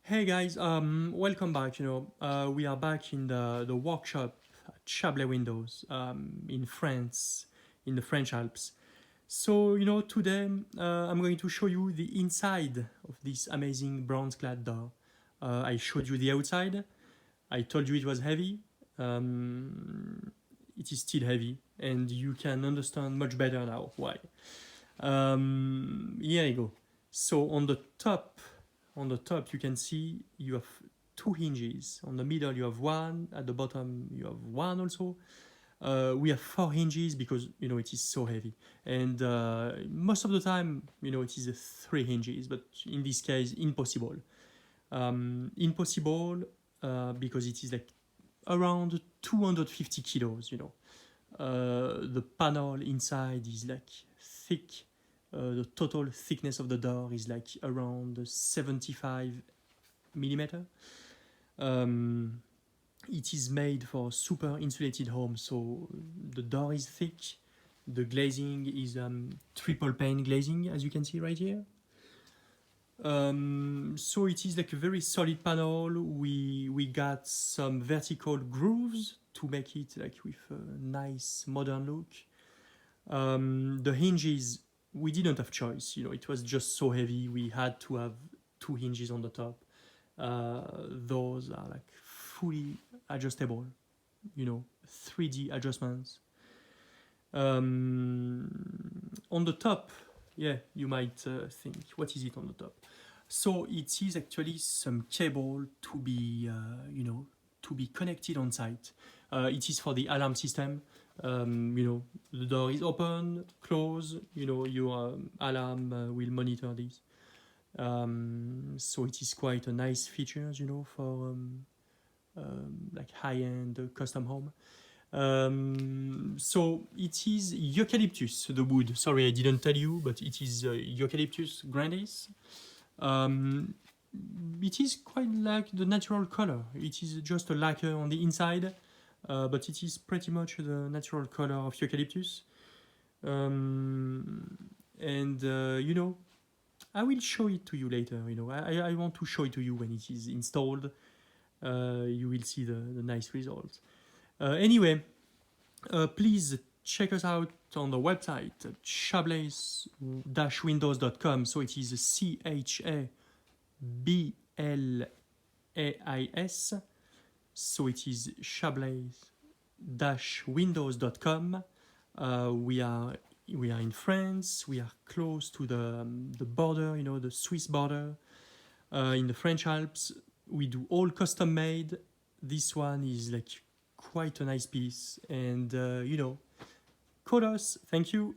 Hey guys, welcome back. We are back in the workshop at Chablais Windows in France, in the French Alps. So, today I'm going to show you the inside of this amazing bronze clad door. I showed you the outside. I told you it was heavy. It is still heavy, and you can understand much better now why. Here you go. So on the top you can see you have two hinges. On the middle you have one, at the bottom you have one also. We have four hinges because it is so heavy, and most of the time it is three hinges, but in this case impossible. Impossible because it is like around 250 kilos. The panel inside is like thick. The total thickness of the door is like around 75 millimeter. It is made for super insulated home, so the door is thick. The glazing is triple pane glazing, as you can see right here. So it is like a very solid panel. We got some vertical grooves to make it like with a nice modern look. The hinges, we didn't have choice. It was just so heavy. We had to have two hinges on the top. Those are like fully adjustable. 3D adjustments. On the top, yeah, you might think, what is it on the top? So it is actually some cable to be, to be connected on site. It is for the alarm system. The door is open, close. Your alarm will monitor this. So it is quite a nice feature, for like high-end custom home. So it is Eucalyptus, the wood. Sorry, I didn't tell you, but it is Eucalyptus grandis. It is quite like the natural color. It is just a lacquer on the inside, but it is pretty much the natural color of eucalyptus. I will show it to you later. I want to show it to you when it is installed. You will see the nice results. Anyway, please check us out on the website at chablais-windows.com. So it is CHABLAIS. So it is chablais-windows.com. We are in France. We are close to the border, the Swiss border, in the French Alps. We do all custom made. This one is like quite a nice piece, and call us. Thank you.